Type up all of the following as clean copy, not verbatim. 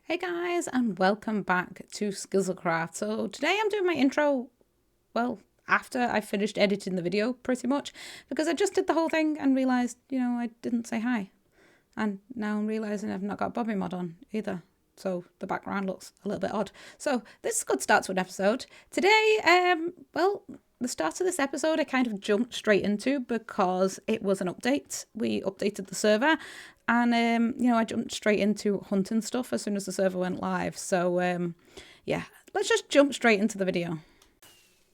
Hey guys, and welcome back to Skizzlecraft. So today I'm doing my intro, well, after I finished editing the video pretty much, because I just did the whole thing and realised, I didn't say hi. And now I'm realising I've not got Bobby mod on either. So the background looks a little bit odd. So this is a good start to an episode. Today, the start of this episode I kind of jumped straight into because it was an update. We updated the server and, I jumped straight into hunting stuff as soon as the server went live. So, yeah, let's just jump straight into the video.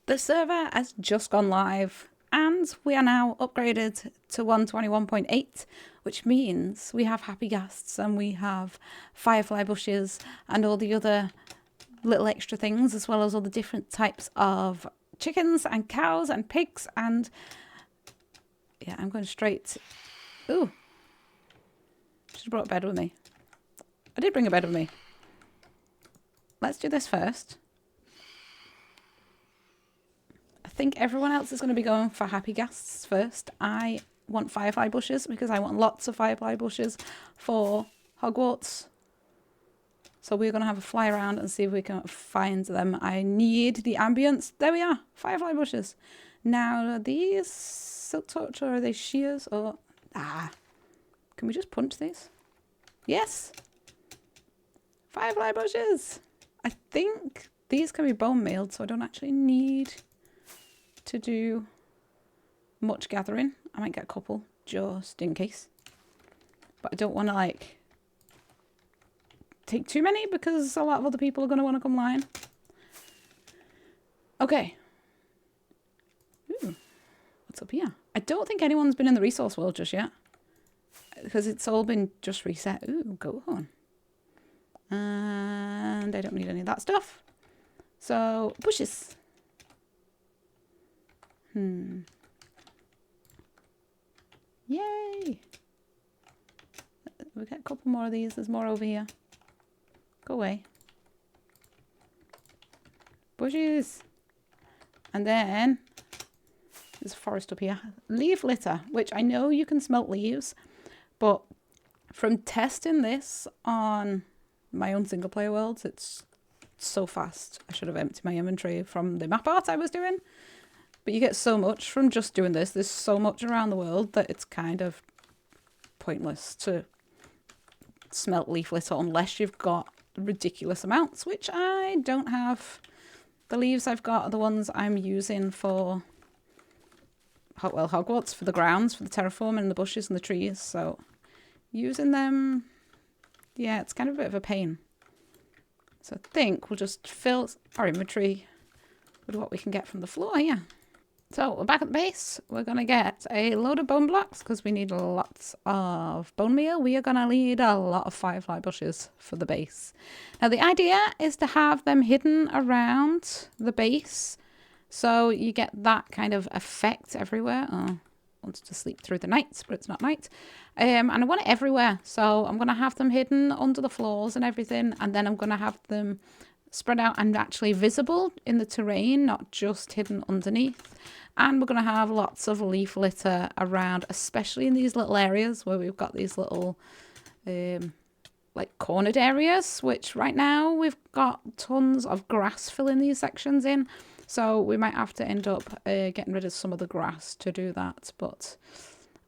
The server has just gone live and we are now upgraded to 121.8, which means we have happy ghasts and we have firefly bushes and all the other little extra things, as well as all the different types of chickens and cows and pigs. And yeah, I'm going straight. Ooh, should have brought a bed with me. I did bring a bed with me. Let's do this first. I think everyone else is going to be going for happy ghasts first. I want firefly bushes because I want lots of firefly bushes for Hogwarts. So we're going to have a fly around and see if we can find them. I need the ambience. There we are. Firefly bushes. Now, are these silk touch or are they shears? Or can we just punch these? Yes. Firefly bushes. I think these can be bone mealed, so I don't actually need to do much gathering. I might get a couple just in case. But I don't want to take too many because a lot of other people are going to want to come line. Okay. Ooh, what's up here? I don't think anyone's been in the resource world just yet because it's all been just reset. Ooh, go on. And I don't need any of that stuff. So, bushes. Yay! We get a couple more of these. There's more over here. Go away. Bushes. And then there's a forest up here. Leaf litter, which I know you can smelt leaves, but from testing this on my own single player worlds, it's so fast. I should have emptied my inventory from the map art I was doing. But you get so much from just doing this. There's so much around the world that it's kind of pointless to smelt leaf litter unless you've got ridiculous amounts, which I don't have. The leaves I've got are the ones I'm using for, Hogwarts, for the grounds, for the terraforming and the bushes and the trees. So using them, yeah, it's kind of a bit of a pain. So I think we'll just fill our inventory with what we can get from the floor here. So we're back at the base. We're going to get a load of bone blocks because we need lots of bone meal. We are going to need a lot of firefly bushes for the base. Now the idea is to have them hidden around the base so you get that kind of effect everywhere. Oh, I wanted to sleep through the night, but it's not night. And I want it everywhere. So I'm going to have them hidden under the floors and everything. And then I'm going to have them spread out and actually visible in the terrain, not just hidden underneath. And we're going to have lots of leaf litter around, especially in these little areas where we've got these little cornered areas, which right now we've got tons of grass filling these sections in. So we might have to end up getting rid of some of the grass to do that. But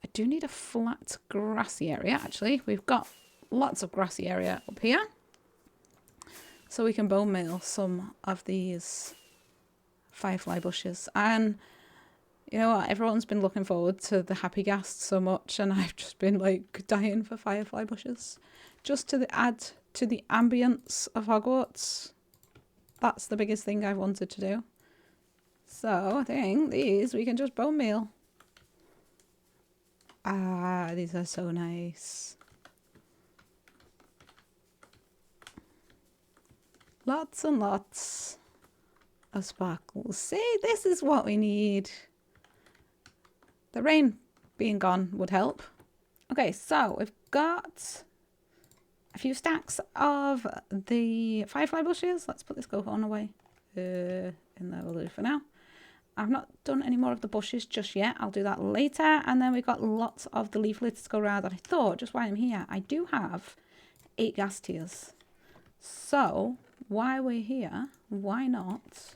I do need a flat grassy area, actually. We've got lots of grassy area up here. So we can bone meal some of these firefly bushes. And you know what? Everyone's been looking forward to the happy ghast so much. And I've just been dying for firefly bushes. Just to add to the ambience of Hogwarts. That's the biggest thing I've wanted to do. So I think these we can just bone meal. Ah, these are so nice. Lots and lots of sparkles. See, this is what we need. The rain being gone would help. Okay, so we've got a few stacks of the firefly bushes. Let's put this go on away. In there will do for now. I've not done any more of the bushes just yet. I'll do that later. And then we've got lots of the leaf litter to go around. And I thought, just while I'm here, I do have 8 ghast tears. So, while we're here, why not?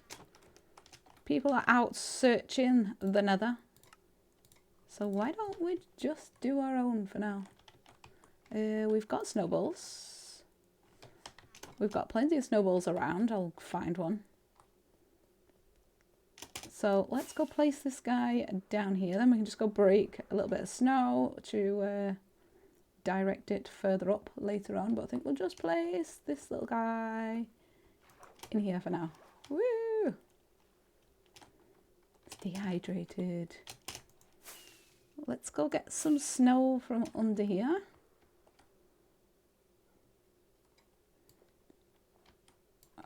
People are out searching the nether. So why don't we just do our own for now? We've got snowballs. We've got plenty of snowballs around. I'll find one. So let's go place this guy down here. Then we can just go break a little bit of snow to direct it further up later on. But I think we'll just place this little guy in here for now. Woo! It's dehydrated. Let's go get some snow from under here.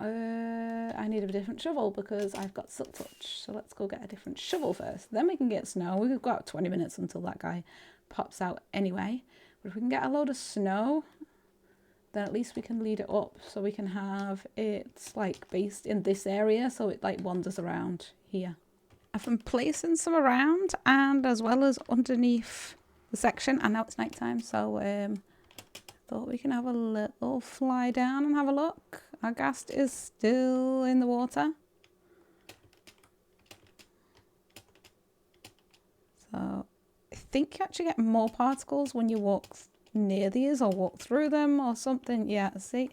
I need a different shovel because I've got silk touch. So let's go get a different shovel first. Then we can get snow. We've got 20 minutes until that guy pops out anyway. But if we can get a load of snow, then at least we can lead it up. So we can have it like based in this area. So it like wanders around here. I've been placing some around and as well as underneath the section. And now it's nighttime. So thought we can have a little fly down and have a look. Our ghast is still in the water. So I think you actually get more particles when you walk near these or walk through them or something. Yeah, see?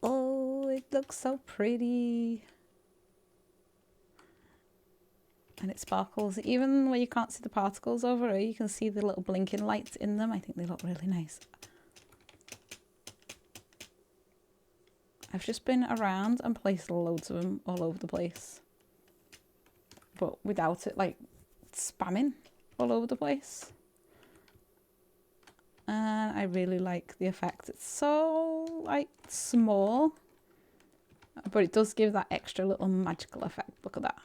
Oh, it looks so pretty. And it sparkles. Even where you can't see the particles over here, you can see the little blinking lights in them. I think they look really nice. I've just been around and placed loads of them all over the place. But without it like spamming all over the place. And I really like the effect. It's so like small. But it does give that extra little magical effect. Look at that.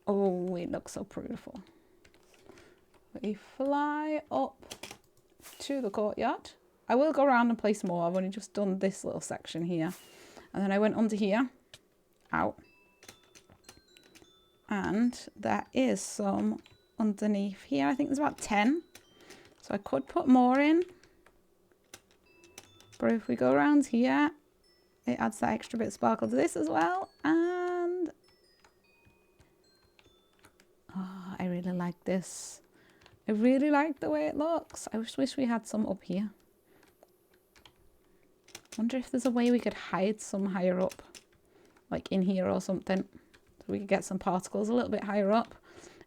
Oh, it looks so beautiful. We fly up to the courtyard. I will go around and place more. I've only just done this little section here. And then I went under here. Out. And there is some underneath here. I think there's about 10. So I could put more in. But if we go around here, it adds that extra bit of sparkle to this as well. And oh, I really like this. I really like the way it looks. I just wish we had some up here. Wonder if there's a way we could hide some higher up. Like in here or something. So we could get some particles a little bit higher up.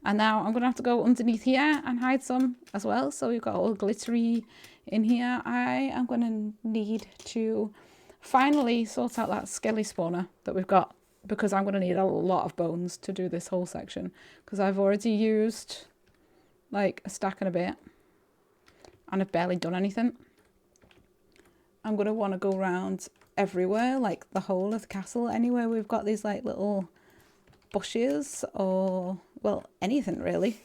And now I'm going to have to go underneath here and hide some as well. So we've got all glittery in here. I am going to need to finally sort out that skelly spawner that we've got. Because I'm going to need a lot of bones to do this whole section. Because I've already used like a stack and a bit. And I've barely done anything. I'm going to want to go around everywhere, like the whole of the castle. Anywhere we've got these like little bushes or, well, anything really.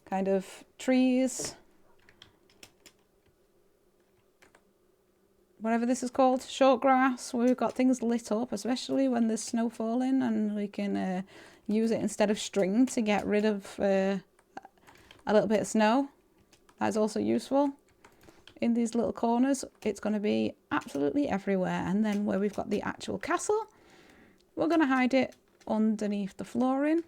Kind of trees. Whatever this is called, short grass, where we've got things lit up, especially when there's snow falling and we can use it instead of string to get rid of a little bit of snow. That's also useful. In these little corners, it's going to be absolutely everywhere. And then where we've got the actual castle, we're going to hide it underneath the flooring.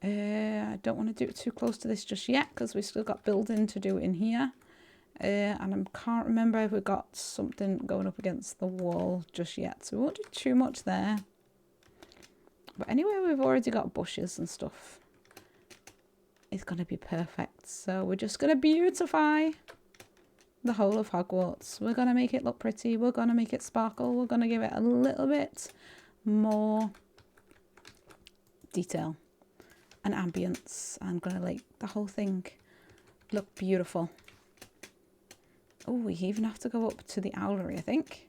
I don't want to do it too close to this just yet because we've still got building to do in here. And I can't remember if we've got something going up against the wall just yet. So we won't do too much there. But anyway, we've already got bushes and stuff. It's going to be perfect. So we're just going to beautify the whole of Hogwarts. We're going to make it look pretty. We're going to make it sparkle. We're going to give it a little bit more detail and ambience. I'm going to make the whole thing look beautiful. Oh, we even have to go up to the owlery, I think.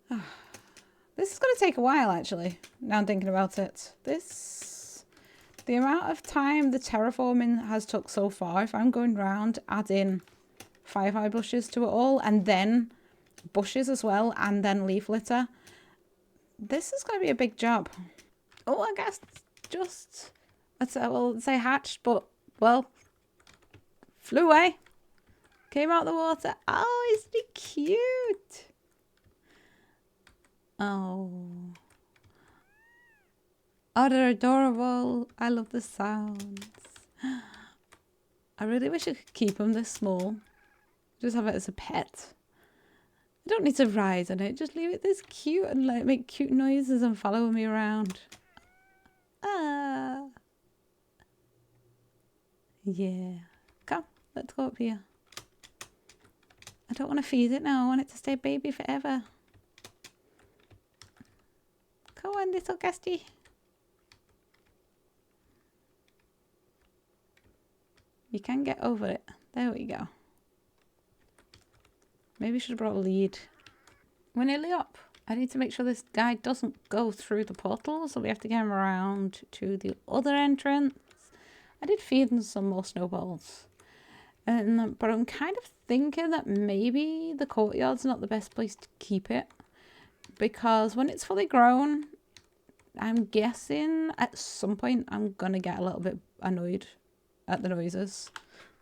This is going to take a while, actually, now I'm thinking about it. The amount of time the terraforming has took so far, if I'm going round, adding firefly bushes to it all, and then bushes as well, and then leaf litter. This is going to be a big job. Oh, I guess just, well, say hatched, but, well, flew away. Came out the water. Oh, isn't he cute? Oh. Oh, they're adorable. I love the sounds. I really wish I could keep them this small. Just have it as a pet. I don't need to ride on it. Just leave it this cute and like make cute noises and follow me around. Ah. Yeah. Come, let's go up here. I don't want to feed it now. I want it to stay baby forever. Come on, little guestie. You can get over it. There we go. Maybe I should have brought a lead. We're nearly up. I need to make sure this guy doesn't go through the portal, so we have to get him around to the other entrance. I did feed him some more snowballs. But I'm kind of thinking that maybe the courtyard's not the best place to keep it. Because when it's fully grown, I'm guessing at some point I'm going to get a little bit annoyed at the noises.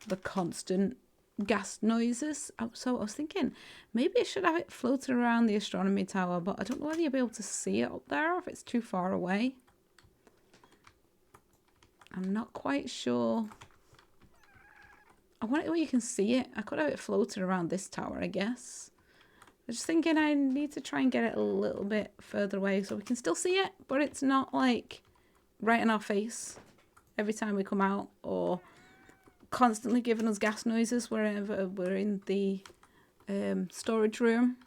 The constant gas noises. So I was thinking maybe I should have it floating around the astronomy tower, but I don't know whether you'll be able to see it up there or if it's too far away. I'm not quite sure. I want it where you can see it. I could have it floating around this tower, I guess. I'm just thinking I need to try and get it a little bit further away so we can still see it, but it's not like right in our face every time we come out or constantly giving us gas noises wherever we're in the storage room.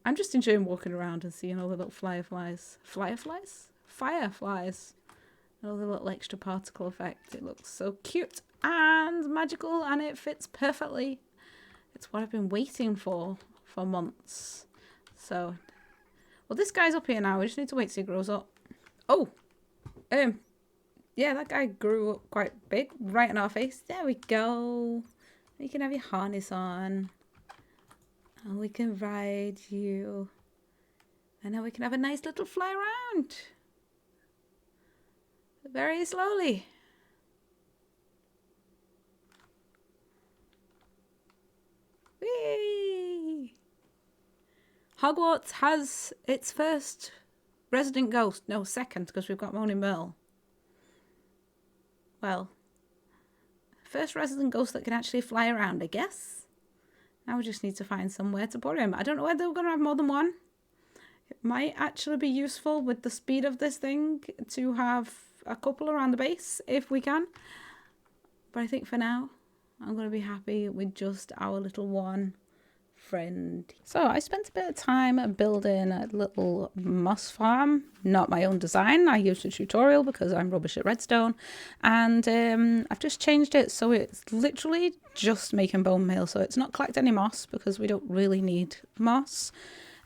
I'm just enjoying walking around and seeing all the little fireflies. All the little extra particle effect. It looks so cute and magical and it fits perfectly. It's what I've been waiting for months. So, well, this guy's up here now. We just need to wait till he grows up. Oh, yeah, that guy grew up quite big, right in our face. There we go. You can have your harness on. And we can ride you. And now we can have a nice little fly around. Very slowly. Whee! Hogwarts has its first resident ghost. No, second, because we've got Moaning Merle. Well, first resident ghost that can actually fly around, I guess. Now we just need to find somewhere to put him. I don't know whether we're going to have more than one. It might actually be useful with the speed of this thing to have a couple around the base if we can. But I think for now, I'm going to be happy with just our little one friend. So I spent a bit of time building a little moss farm, not my own design. I used a tutorial because I'm rubbish at redstone, and I've just changed it so it's literally just making bone meal, so it's not collect any moss because we don't really need moss.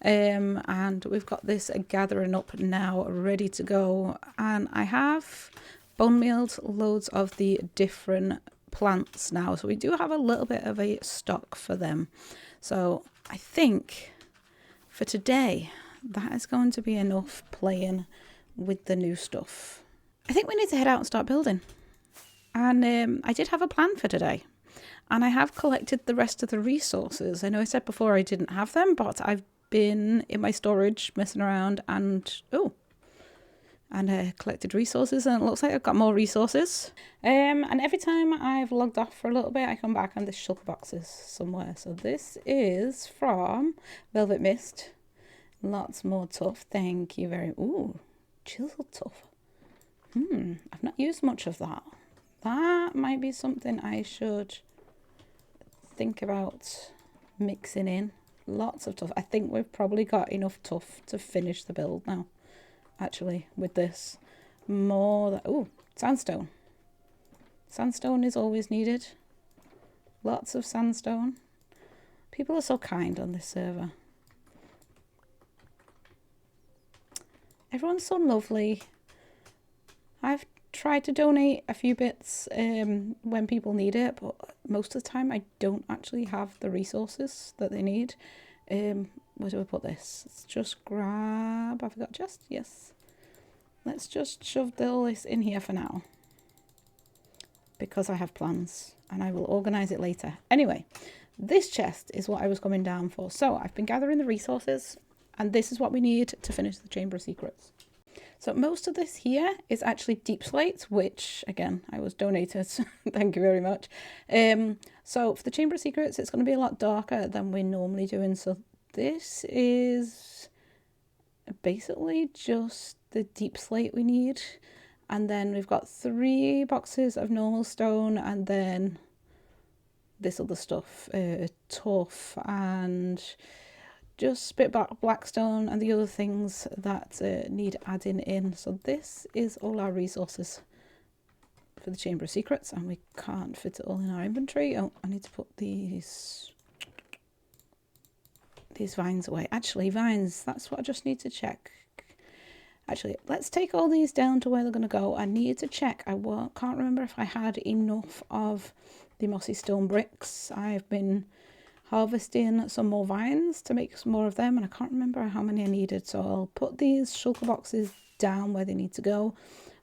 And we've got this gathering up now ready to go, and I have bone mealed loads of the different plants now, so we do have a little bit of a stock for them. So I think for today that is going to be enough playing with the new stuff. I think we need to head out and start building. And I did have a plan for today, and I have collected the rest of the resources. I know I said before I didn't have them, but I've been in my storage messing around and collected resources, and it looks like I've got more resources. And every time I've logged off for a little bit, I come back and this shulker box is somewhere. So this is from Velvet Mist. Lots more tough. Thank you very... Ooh, chisel tough. I've not used much of that. That might be something I should think about mixing in. Lots of tough. I think we've probably got enough tough to finish the build now. Actually, with this more sandstone. Sandstone is always needed. Lots of sandstone. People are so kind on this server. Everyone's so lovely. I've tried to donate a few bits when people need it, but most of the time I don't actually have the resources that they need. Where do I put this? Let's just grab... Have I got chest? Yes. Let's just shove all this in here for now, because I have plans and I will organise it later. Anyway, this chest is what I was coming down for. So I've been gathering the resources. And this is what we need to finish the Chamber of Secrets. So most of this here is actually deep slate, which again, I was donated. Thank you very much. So for the Chamber of Secrets, it's going to be a lot darker than we're normally doing. So this is basically just the deep slate we need. And then we've got 3 boxes of normal stone and then this other stuff, turf and just spit back blackstone and the other things that need adding in. So this is all our resources for the Chamber of Secrets, and we can't fit it all in our inventory. Oh, I need to put these vines away. Actually, vines, that's what I just need to check. Actually, let's take all these down to where they're going to go. I need to check. I can't remember if I had enough of the mossy stone bricks. I've been harvesting some more vines to make some more of them, and I can't remember how many I needed. So I'll put these shulker boxes down where they need to go,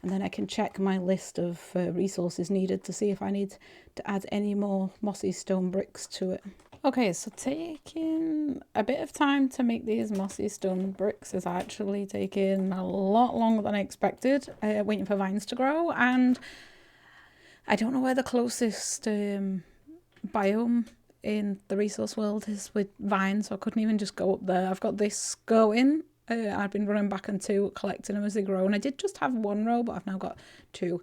and then I can check my list of resources needed to see if I need to add any more mossy stone bricks to it. Okay, so taking a bit of time to make these mossy stone bricks is actually taking a lot longer than I expected, waiting for vines to grow, and I don't know where the closest biome in the resource world is with vines, so I couldn't even just go up there. I've got this going. I've been running back and collecting them as they grow, and I did just have 1 row, but I've now got 2.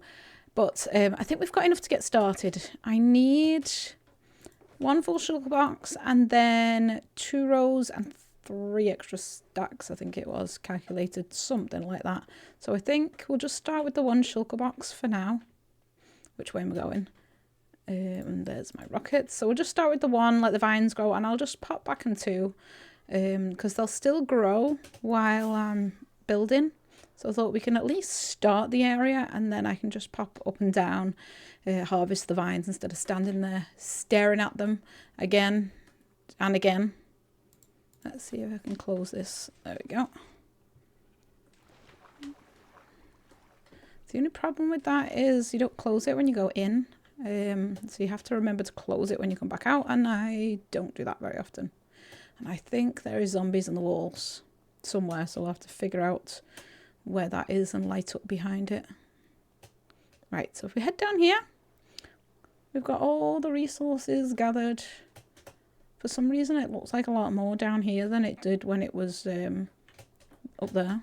But I think we've got enough to get started. I need 1 full shulker box and then 2 rows and 3 extra stacks, I think it was calculated, something like that. So I think we'll just start with the 1 shulker box for now. Which way am I going? And there's my rockets. So we'll just start with the 1, let the vines grow, and I'll just pop back in 2 because they'll still grow while I'm building. So I thought we can at least start the area, and then I can just pop up and down, harvest the vines instead of standing there staring at them again and again. Let's see if I can close this. There we go. The only problem with that is you don't close it when you go in. So you have to remember to close it when you come back out, and I don't do that very often. And I think there is zombies in the walls somewhere, so we'll have to figure out where that is and light up behind it. Right, so if we head down here, we've got all the resources gathered. For some reason it looks like a lot more down here than it did when it was up there.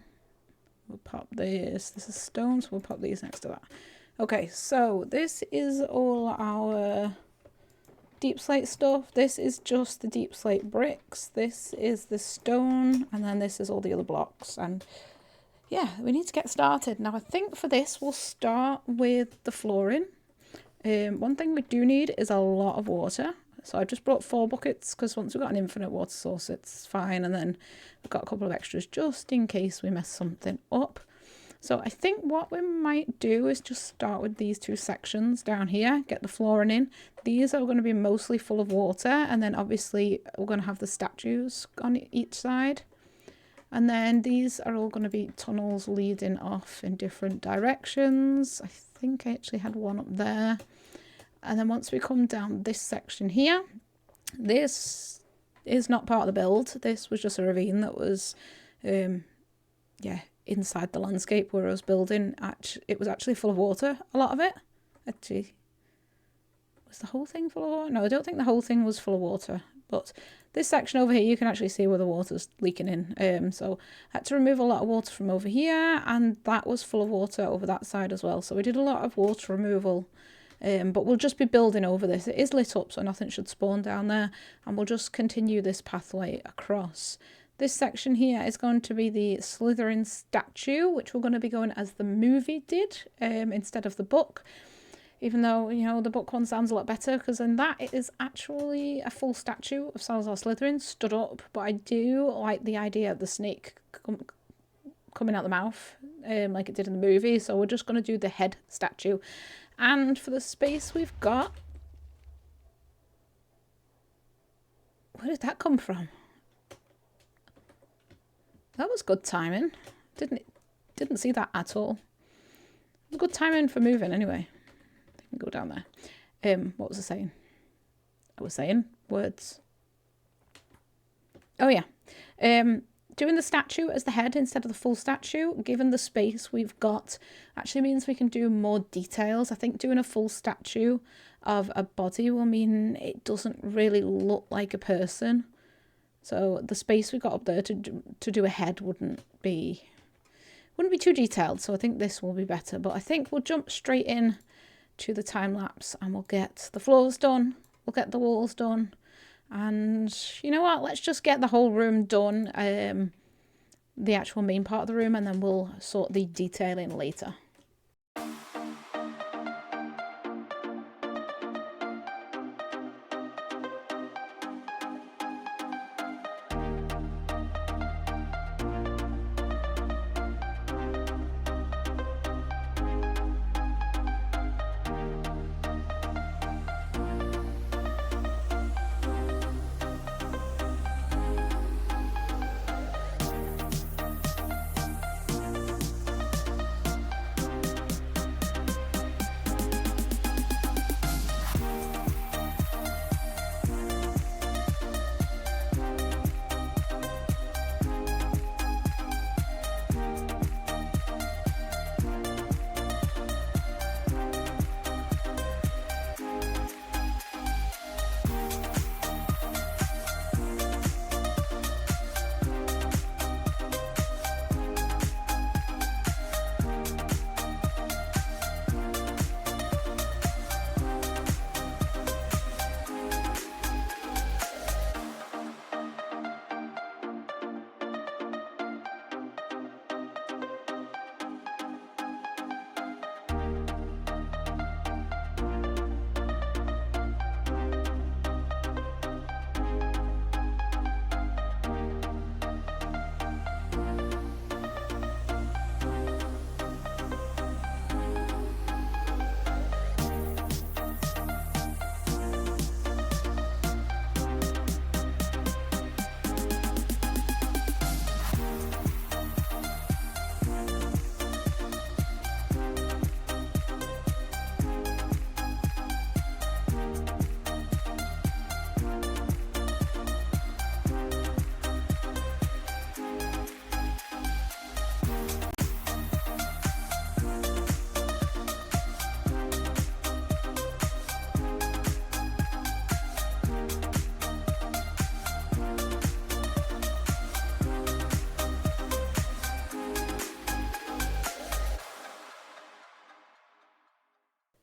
We'll pop this. This is stone, so we'll pop these next to that. Okay, so this is all our deep slate stuff. This is just the deep slate bricks. This is the stone, and then this is all the other blocks. And yeah, we need to get started. Now I think for this we'll start with the flooring. One thing we do need is a lot of water. So I've just brought 4 buckets because once we've got an infinite water source, it's fine. And then we've got a couple of extras just in case we mess something up. So I think what we might do is just start with these 2 sections down here, get the flooring in. These are going to be mostly full of water, and then obviously we're going to have the statues on each side. And then these are all going to be tunnels leading off in different directions. I think I actually had one up there. And then once we come down this section here, this is not part of the build. This was just a ravine that was, inside the landscape where I was building. It was actually full of water, a lot of it. Actually, was the whole thing full of water? No, I don't think the whole thing was full of water. But this section over here, you can actually see where the water's leaking in. So I had to remove a lot of water from over here, and that was full of water over that side as well. So we did a lot of water removal. But we'll just be building over this. It is lit up, so nothing should spawn down there. And we'll just continue this pathway across. This section here is going to be the Slytherin statue, which we're going to be going as the movie did instead of the book. Even though, you know, the book one sounds a lot better, because in that it is actually a full statue of Salazar Slytherin stood up. But I do like the idea of the snake coming out the mouth like it did in the movie. So we're just going to do the head statue. And for the space we've got... Where did that come from? That was good timing. Didn't see that at all. Good timing for moving anyway. I can go down there. What was I saying? I was saying words. Oh yeah. doing the statue as the head instead of the full statue, given the space we've got, actually means we can do more details. I think doing a full statue of a body will mean it doesn't really look like a person. So the space we got up there to do a head wouldn't be too detailed. So I think this will be better. But I think we'll jump straight in to the time lapse and we'll get the floors done. We'll get the walls done. And you know what? Let's just get the whole room done. The actual main part of the room, and then we'll sort the detailing later.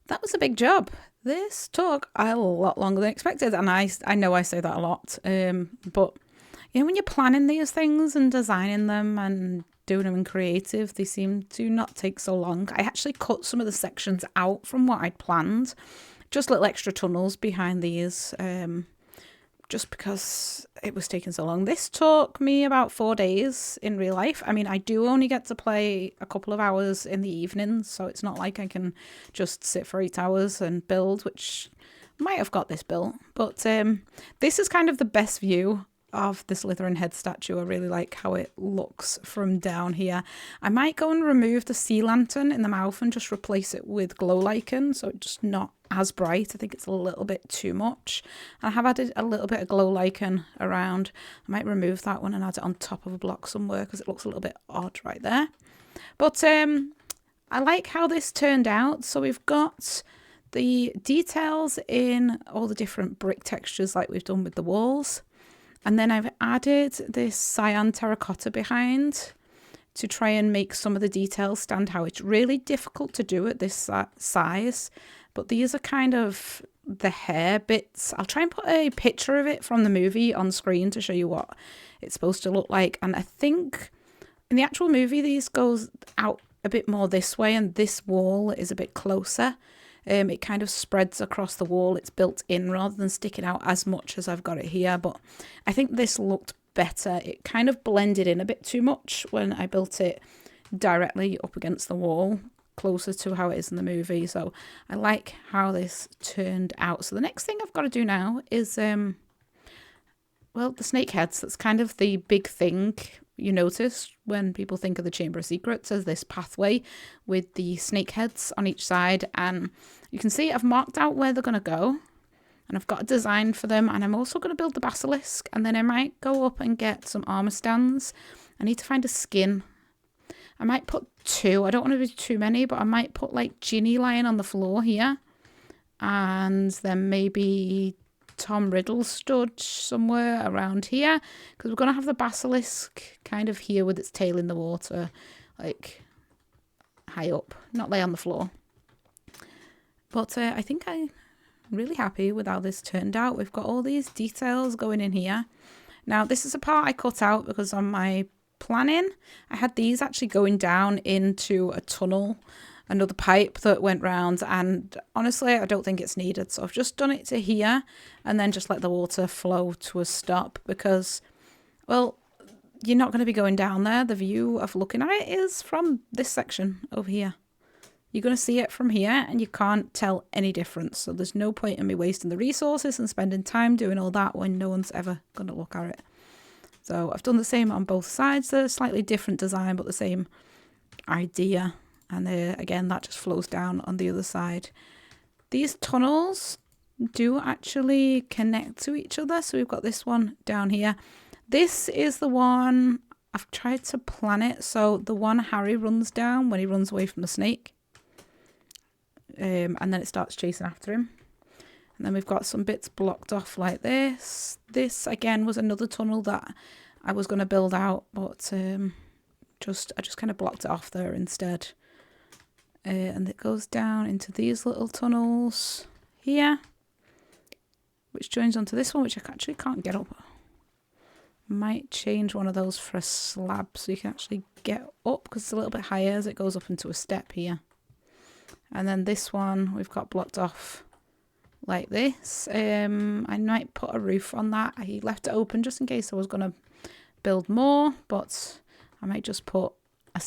That was a big job. This took a lot longer than expected, and I know I say that a lot, but you know, when you're planning these things and designing them and doing them in creative, they seem to not take so long. I actually cut some of the sections out from what I'd planned, just little extra tunnels behind these, just because it was taking so long. This took me about 4 days in real life. I mean, I do only get to play a couple of hours in the evenings, so it's not like I can just sit for 8 hours and build, which might have got this built. But this is kind of the best view of the Slytherin head statue. I really like how it looks from down here. I might go and remove the sea lantern in the mouth and just replace it with glow lichen, so it's just not as bright. I think it's a little bit too much. I have added a little bit of glow lichen around. I might remove that one and add it on top of a block somewhere because it looks a little bit odd right there. But I like how this turned out. So we've got the details in all the different brick textures like we've done with the walls. And then I've added this cyan terracotta behind to try and make some of the details stand out. It's really difficult to do at this size, but these are kind of the hair bits. I'll try and put a picture of it from the movie on screen to show you what it's supposed to look like. And I think in the actual movie, these goes out a bit more this way, and this wall is a bit closer. It kind of spreads across the wall. It's built in rather than sticking out as much as I've got it here. But I think this looked better. It kind of blended in a bit too much when I built it directly up against the wall, closer to how it is in the movie. So I like how this turned out. So the next thing I've got to do now is, well, the snake heads. That's kind of the big thing you notice when people think of the Chamber of Secrets as this pathway with the snake heads on each side. And you can see I've marked out where they're going to go. and I've got a design for them, and I'm also going to build the basilisk, and then I might go up and get some armor stands. I need to find a skin. I might put 2. I don't want to do too many, but I might put like Ginny lying on the floor here, and then maybe Tom Riddle stood somewhere around here, because we're going to have the basilisk kind of here with its tail in the water, like high up, not lay on the floor. But I think I'm really happy with how this turned out. We've got all these details going in here. Now this is a part I cut out because on my planning I had these actually going down into a tunnel, another pipe that went round, and honestly I don't think it's needed, so I've just done it to here and then just let the water flow to a stop, because, well, you're not going to be going down there. The view of looking at it is from this section over here. You're going to see it from here and you can't tell any difference, so there's no point in me wasting the resources and spending time doing all that when no one's ever going to look at it. So I've done the same on both sides. They're slightly different design but the same idea. And again, that just flows down on the other side. These tunnels do actually connect to each other. So we've got this one down here. This is the one, I've tried to plan it. So the one Harry runs down when he runs away from the snake. And then it starts chasing after him. And then we've got some bits blocked off like this. This, again, was another tunnel that I was going to build out. But I just kind of blocked it off there instead. And it goes down into these little tunnels here, which joins onto this one, which I actually can't get up. Might change one of those for a slab so you can actually get up, because it's a little bit higher as it goes up into a step here. And then this one we've got blocked off like this. I might put a roof on that. I left it open just in case I was going to build more, but I might just put a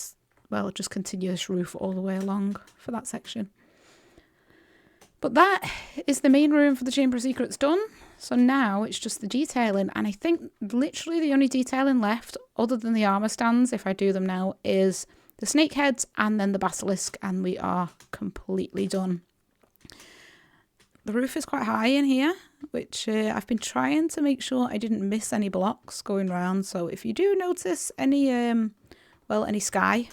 just continuous roof all the way along for that section. But that is the main room for the Chamber of Secrets done. So now it's just the detailing, and I think literally the only detailing left, other than the armor stands, if I do them now, is the snake heads and then the basilisk, and we are completely done. The roof is quite high in here, which I've been trying to make sure I didn't miss any blocks going round. So if you do notice any, any sky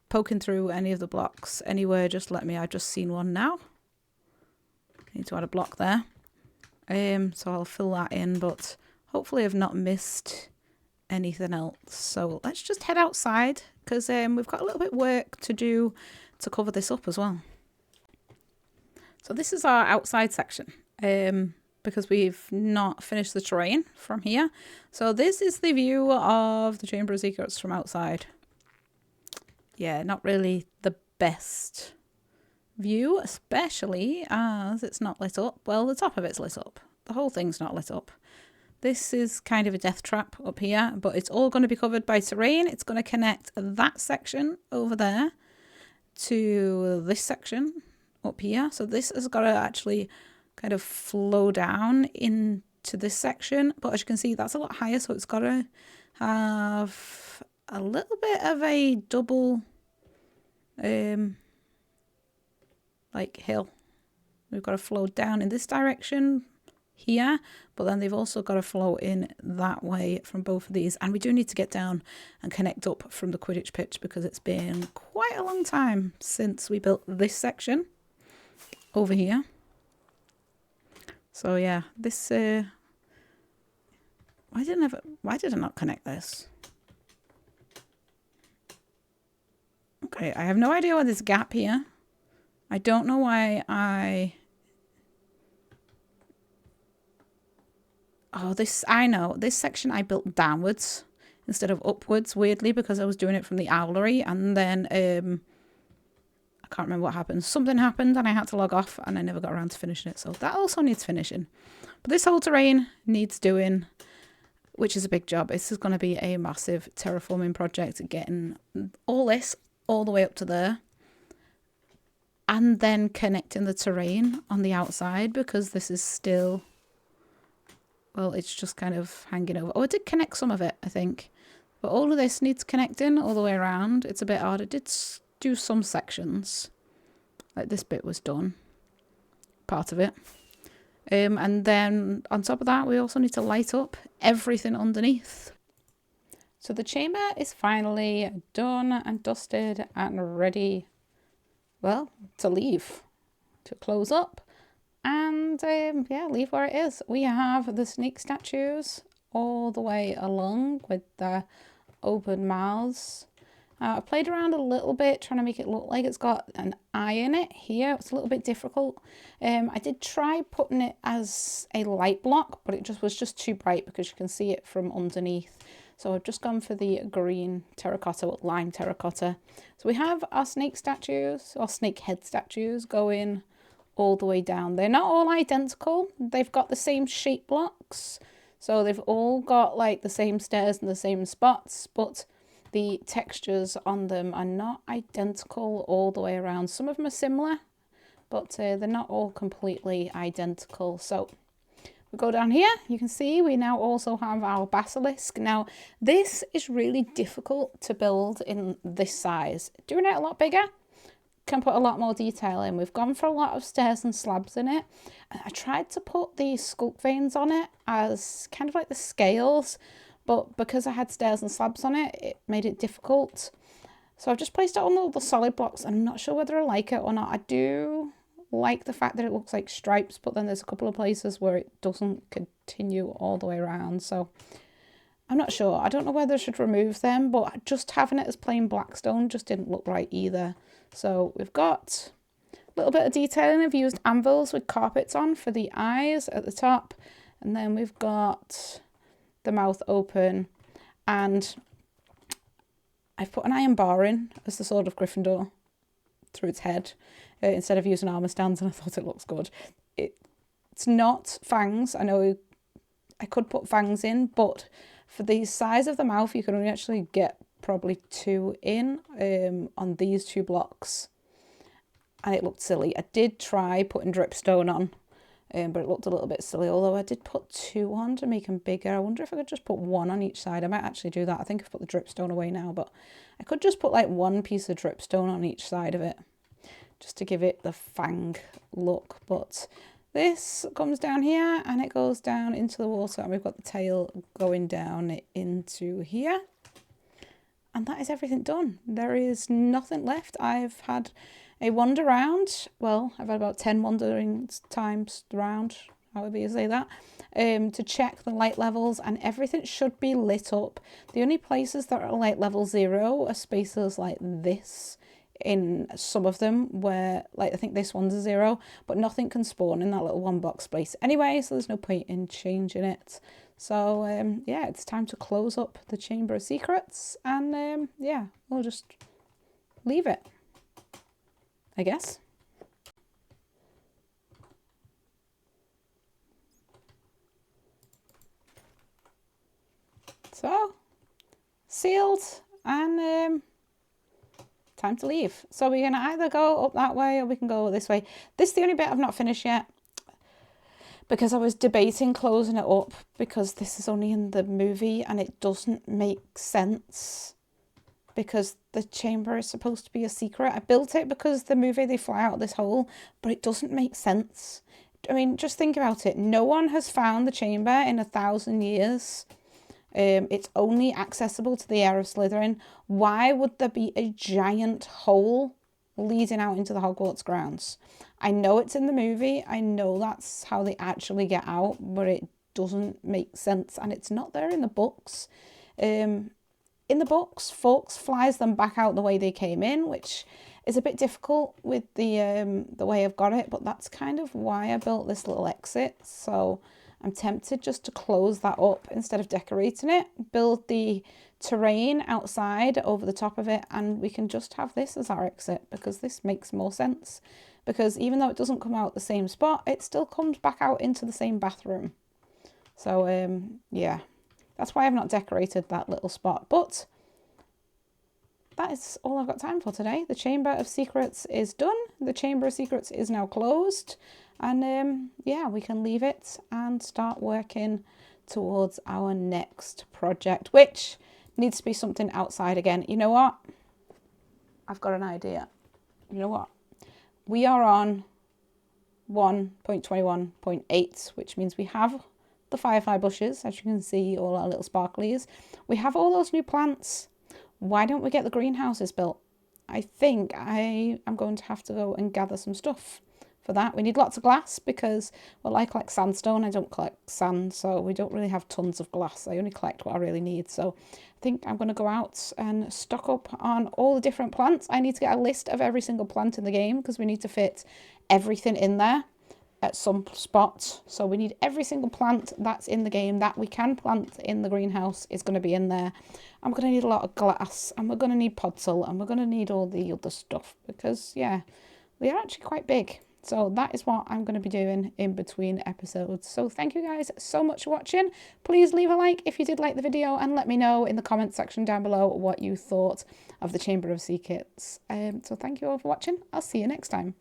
poking through any of the blocks anywhere, just let me. I've just seen one now. I need to add a block there. So I'll fill that in, but hopefully I've not missed anything else. So let's just head outside, because we've got a little bit of work to do to cover this up as well. So this is our outside section, because we've not finished the terrain from here. So this is the view of the Chamber of Secrets from outside. Yeah, not really the best view, especially as it's not lit up. Well, the top of it's lit up. The whole thing's not lit up. This is kind of a death trap up here, but it's all going to be covered by terrain. It's going to connect that section over there to this section up here. So this has got to actually kind of flow down into this section. But as you can see, that's a lot higher, so it's got to have a little bit of a double hill. We've got to flow down in this direction here, but then they've also got to flow in that way from both of these. And we do need to get down and connect up from the Quidditch pitch, because it's been quite a long time since we built this section over here. So yeah, this why did I not connect this? Okay, I have no idea why there's a gap here. I don't know why I know. This section I built downwards instead of upwards, weirdly, because I was doing it from the owlery, and then I can't remember what happened. Something happened and I had to log off, and I never got around to finishing it. So that also needs finishing. But this whole terrain needs doing, which is a big job. This is going to be a massive terraforming project, getting all this all the way up to there, and then connecting the terrain on the outside, because this is still, well, it's just kind of hanging over. Oh, I did connect some of it, I think, but all of this needs connecting all the way around. It's a bit hard. I did do some sections, like this bit was done, part of it. And then on top of that, we also need to light up everything underneath. So the chamber is finally done and dusted and ready, well, to leave, to close up and yeah, leave where it is. We have the snake statues all the way along with the open mouths. I played around a little bit trying to make it look like it's got an eye in it here. It's a little bit difficult. I did try putting it as a light block, but it was just too bright because you can see it from underneath. So I've just gone for the green terracotta, lime terracotta. So we have our snake statues, or snake head statues, going all the way down. They're not all identical. They've got the same shape blocks. So they've all got like the same stairs and the same spots, but the textures on them are not identical all the way around. Some of them are similar, but they're not all completely identical. So we go down here, you can see we now also have our basilisk. Now this is really difficult to build in this size. Doing it a lot bigger can put a lot more detail in. We've gone for a lot of stairs and slabs in it. And I tried to put the sculpt veins on it as kind of like the scales, but because I had stairs and slabs on it, it made it difficult. So I've just placed it on all the solid blocks. I'm not sure whether I like it or not. I do like the fact that it looks like stripes, but then there's a couple of places where it doesn't continue all the way around. So I'm not sure. I don't know whether I should remove them, but just having it as plain black stone just didn't look right either. So we've got a little bit of detailing. I've used anvils with carpets on for the eyes at the top. And then we've got the mouth open. And I've put an iron bar in as the sword of Gryffindor through its head instead of using armour stands, and I thought it looks good. It's not fangs. I know I could put fangs in, but for the size of the mouth, you can only actually get probably 2 in on these 2 blocks, and it looked silly. I did try putting dripstone on, but it looked a little bit silly, although I did put 2 on to make them bigger. I wonder if I could just put 1 on each side. I might actually do that. I think I've put the dripstone away now, but I could just put like 1 piece of dripstone on each side of it, just to give it the fang look. But this comes down here and it goes down into the water, and we've got the tail going down into here. And that is everything done. There is nothing left. I've had a wander round. Well, I've had about 10 wandering times around, however you say that, to check the light levels, and everything should be lit up. The only places that are light level 0 are spaces like this. In some of them where, like, I think this one's a 0, but nothing can spawn in that little 1 box space anyway, so there's no point in changing it. So yeah, it's time to close up the Chamber of Secrets, and yeah, we'll just leave it, I guess. So sealed, and time to leave. So we're going to either go up that way or we can go this way. This is the only bit I've not finished yet, because I was debating closing it up, because this is only in the movie and it doesn't make sense, because the chamber is supposed to be a secret. I built it because the movie they fly out this hole, but it doesn't make sense. I mean, just think about it. No one has found the chamber in 1,000 years. It's only accessible to the heir of Slytherin. Why would there be a giant hole leading out into the Hogwarts grounds? I know it's in the movie. I know that's how they actually get out, but it doesn't make sense, and it's not there in the books. In the books, Fawkes flies them back out the way they came in, which is a bit difficult with the way I've got it, but that's kind of why I built this little exit. So I'm tempted just to close that up instead of decorating it, build the terrain outside over the top of it, and we can just have this as our exit, because this makes more sense. Because even though it doesn't come out the same spot, it still comes back out into the same bathroom. So yeah, that's why I've not decorated that little spot. But that is all I've got time for today. The Chamber of Secrets is done. The Chamber of Secrets is now closed. And yeah, we can leave it and start working towards our next project, which needs to be something outside again. You know what? I've got an idea. You know what? We are on 1.21.8, which means we have the firefly bushes, as you can see, all our little sparklies. We have all those new plants. Why don't we get the greenhouses built? I think I am going to have to go and gather some stuff for that. We need lots of glass because, well, I collect sandstone. I don't collect sand, so we don't really have tons of glass. I only collect what I really need. So I think I'm going to go out and stock up on all the different plants. I need to get a list of every single plant in the game because we need to fit everything in there at some spot. So we need every single plant that's in the game that we can plant in the greenhouse is going to be in there. I'm going to need a lot of glass, and we're going to need podzol, and we're going to need all the other stuff because, yeah, we are actually quite big. So that is what I'm going to be doing in between episodes. So thank you guys so much for watching. Please leave a like if you did like the video, and let me know in the comment section down below what you thought of the Chamber of Secrets. So thank you all for watching. I'll see you next time.